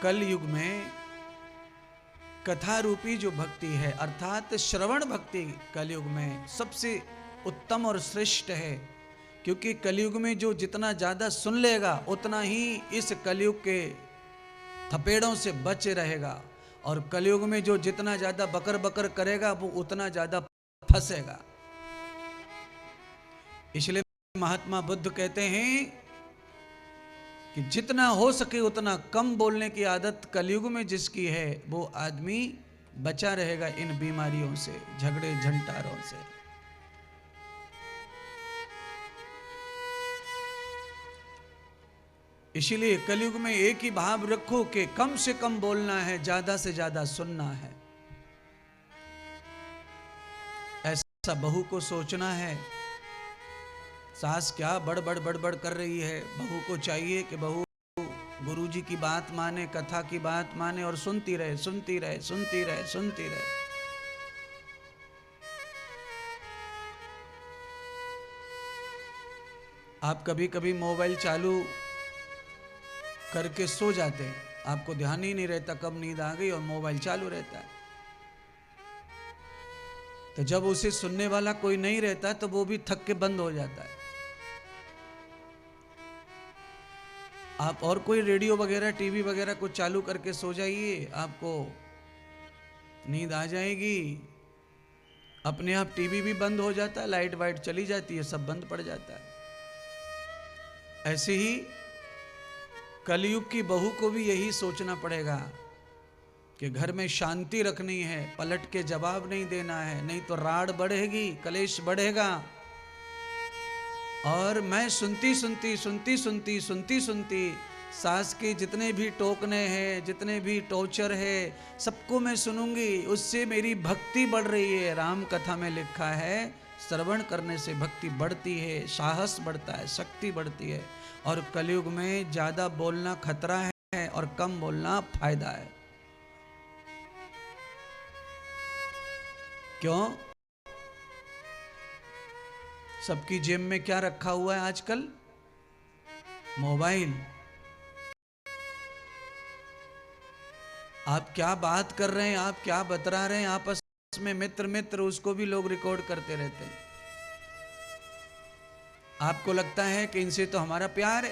कल युग में कथा रूपी जो भक्ति है अर्थात श्रवण भक्ति कलयुग में सबसे उत्तम और श्रेष्ठ है, क्योंकि कलयुग में जो जितना ज्यादा सुन लेगा उतना ही इस कलयुग के थपेड़ों से बचे रहेगा, और कलयुग में जो जितना ज्यादा बकर बकर करेगा वो उतना ज्यादा फंसेगा। इसलिए महात्मा बुद्ध कहते हैं कि जितना हो सके उतना कम बोलने की आदत कलयुग में जिसकी है वो आदमी बचा रहेगा इन बीमारियों से, झगड़े झंटारों से। इसीलिए कलयुग में एक ही भाव रखो कि कम से कम बोलना है, ज्यादा से ज्यादा सुनना है। ऐसा बहू को सोचना है। सास क्या बड़बड़ बड़बड़ कर रही है, बहू को चाहिए कि बहू गुरुजी की बात माने, कथा की बात माने और सुनती रहे सुनती रहे सुनती रहे सुनती रहे। आप कभी कभी मोबाइल चालू करके सो जाते हैं, आपको ध्यान ही नहीं रहता कब नींद आ गई और मोबाइल चालू रहता है। तो जब उसे सुनने वाला कोई नहीं रहता तो वो भी थक के बंद हो जाता है। आप और कोई रेडियो वगैरह टीवी वगैरह कुछ चालू करके सो जाइए, आपको नींद आ जाएगी। अपने आप टीवी भी बंद हो जाता है, लाइट वाइट चली जाती है, सब बंद पड़ जाता है। ऐसे ही कलयुग की बहू को भी यही सोचना पड़ेगा कि घर में शांति रखनी है, पलट के जवाब नहीं देना है, नहीं तो राड़ बढ़ेगी, कलेश बढ़ेगा। और मैं सुनती सुनती सुनती सुनती सुनती सुनती सास के जितने भी टोकने हैं, जितने भी टॉर्चर है, सबको मैं सुनूंगी, उससे मेरी भक्ति बढ़ रही है। राम कथा में लिखा है श्रवण करने से भक्ति बढ़ती है, साहस बढ़ता है, शक्ति बढ़ती है। और कलयुग में ज्यादा बोलना खतरा है और कम बोलना फायदा है। क्यों? सबकी जेब में क्या रखा हुआ है आजकल? मोबाइल। आप क्या बात कर रहे हैं, आप क्या बतरा रहे हैं आपस में, मित्र मित्र, उसको भी लोग रिकॉर्ड करते रहते हैं। आपको लगता है कि इनसे तो हमारा प्यार है,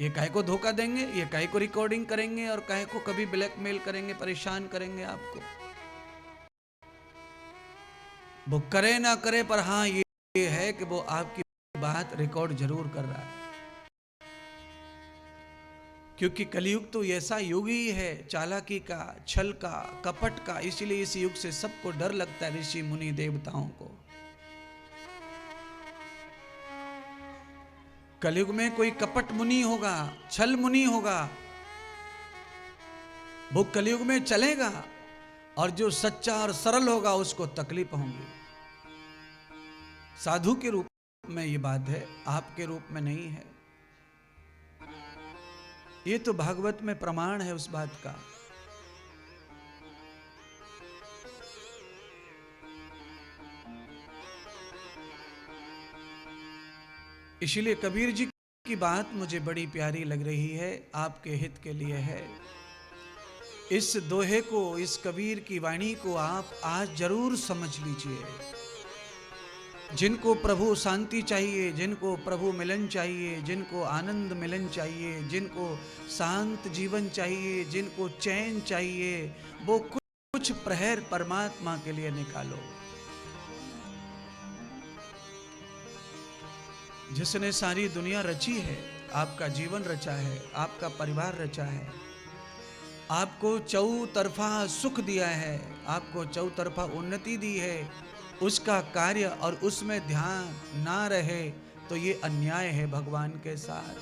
ये काहे को धोखा देंगे, ये काहे को रिकॉर्डिंग करेंगे और काहे को कभी ब्लैकमेल करेंगे, परेशान करेंगे आपको। वो करे ना करे पर हाँ ये है कि वो आपकी बात रिकॉर्ड जरूर कर रहा है। क्योंकि कलयुग तो ऐसा युग ही है चालाकी का, छल का, कपट का। इसलिए इस युग से सबको डर लगता है, ऋषि मुनि देवताओं को। कलयुग में कोई कपट मुनि होगा, छल मुनि होगा, वो कलयुग में चलेगा, और जो सच्चा और सरल होगा उसको तकलीफ होंगी। साधु के रूप में ये बात है, आपके रूप में नहीं है। ये तो भागवत में प्रमाण है उस बात का। इसलिए कबीर जी की बात मुझे बड़ी प्यारी लग रही है, आपके हित के लिए है। इस दोहे को, इस कबीर की वाणी को आप आज जरूर समझ लीजिए। जिनको प्रभु शांति चाहिए, जिनको प्रभु मिलन चाहिए, जिनको आनंद मिलन चाहिए, जिनको शांत जीवन चाहिए, जिनको चैन चाहिए, वो कुछ प्रहर परमात्मा के लिए निकालो। जिसने सारी दुनिया रची है, आपका जीवन रचा है, आपका परिवार रचा है, आपको चौतरफा सुख दिया है, आपको चौतरफा उन्नति दी है, उसका कार्य और उसमें ध्यान ना रहे तो ये अन्याय है भगवान के साथ।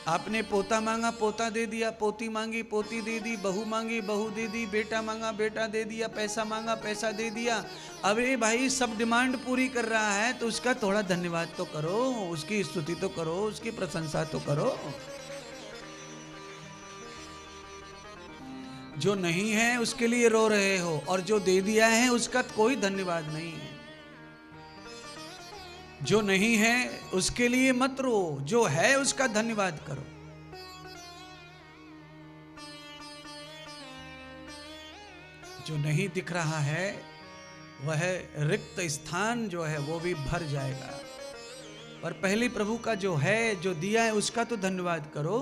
आपने पोता मांगा पोता दे दिया, पोती मांगी पोती दे दी, बहू मांगी बहू दे दी, बेटा मांगा बेटा दे दिया, पैसा मांगा पैसा दे दिया। अबे भाई सब डिमांड पूरी कर रहा है तो उसका थोड़ा धन्यवाद तो करो, उसकी स्तुति तो करो, उसकी प्रशंसा तो करो। जो नहीं है उसके लिए रो रहे हो, और जो दे दिया है उसका कोई धन्यवाद नहीं है। जो नहीं है उसके लिए मत रो, जो है उसका धन्यवाद करो। जो नहीं दिख रहा है वह रिक्त स्थान जो है वो भी भर जाएगा, पर पहले प्रभु का जो है, जो दिया है उसका तो धन्यवाद करो।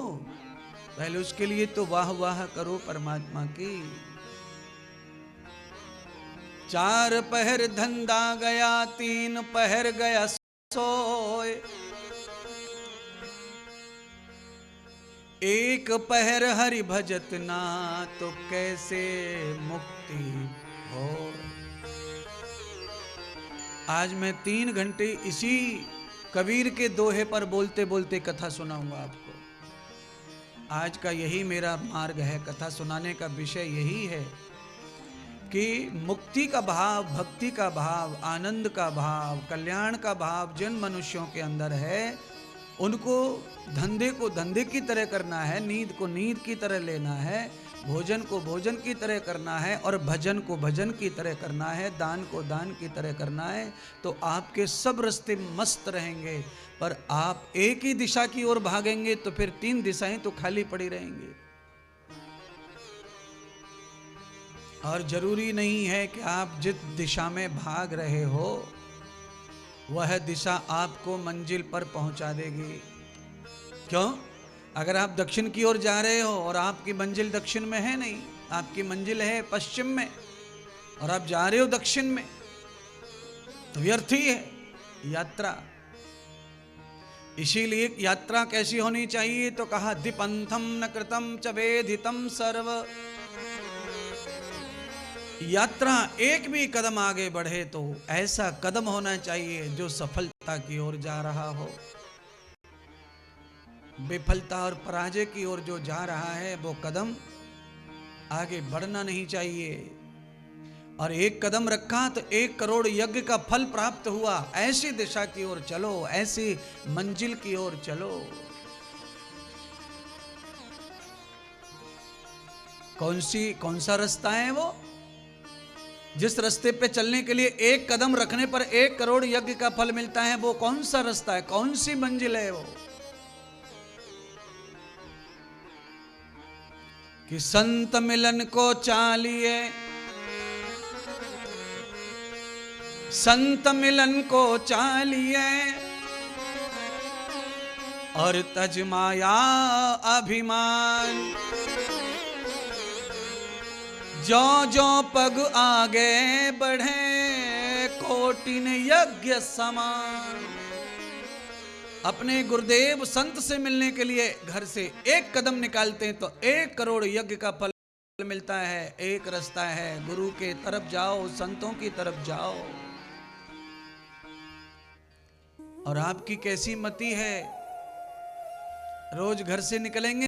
पहले उसके लिए तो वाह वाह करो परमात्मा की। 4 पहर धंधा गया, 3 पहर गया सोए, 1 पहर हरि भजत ना, तो कैसे मुक्ति हो। आज मैं 3 घंटे इसी कबीर के दोहे पर बोलते बोलते कथा सुनाऊंगा आपको। आज का यही मेरा मार्ग है, कथा सुनाने का विषय यही है कि मुक्ति का भाव, भक्ति का भाव, आनंद का भाव, कल्याण का भाव जिन मनुष्यों के अंदर है, उनको धंधे को धंधे की तरह करना है, नींद को नींद की तरह लेना है, भोजन को भोजन की तरह करना है, और भजन को भजन की तरह करना है, दान को दान की तरह करना है, तो आपके सब रास्ते मस्त रहेंगे। पर आप एक ही दिशा की ओर भागेंगे तो फिर 3 दिशाएं तो खाली पड़ी रहेंगी। और जरूरी नहीं है कि आप जिस दिशा में भाग रहे हो वह दिशा आपको मंजिल पर पहुंचा देगी। क्यों? अगर आप दक्षिण की ओर जा रहे हो और आपकी मंजिल दक्षिण में है नहीं, आपकी मंजिल है पश्चिम में और आप जा रहे हो दक्षिण में, तो व्यर्थ ही है यात्रा। इसीलिए यात्रा कैसी होनी चाहिए? तो कहा द्विपंथम न कृतम च वेदितम सर्व। यात्रा एक भी कदम आगे बढ़े तो ऐसा कदम होना चाहिए जो सफलता की ओर जा रहा हो। विफलता और पराजय की ओर जो जा रहा है वो कदम आगे बढ़ना नहीं चाहिए। और एक कदम रखा तो 1 करोड़ यज्ञ का फल प्राप्त हुआ। ऐसी दिशा की ओर चलो, ऐसी मंजिल की ओर चलो। कौन सा रास्ता है वो? जिस रास्ते पे चलने के लिए 1 कदम रखने पर 1 करोड़ यज्ञ का फल मिलता है, वो कौन सा रास्ता है? कौन सी मंजिल है वो? कि संत मिलन को चालिए, संत मिलन को चालिए, और तज माया अभिमान। जो जो पग आगे बढ़े कोटिन यज्ञ समान। अपने गुरुदेव संत से मिलने के लिए घर से 1 कदम निकालते हैं तो 1 करोड़ यज्ञ का फल मिलता है। एक रास्ता है, गुरु के तरफ जाओ, संतों की तरफ जाओ। और आपकी कैसी मति है? रोज घर से निकलेंगे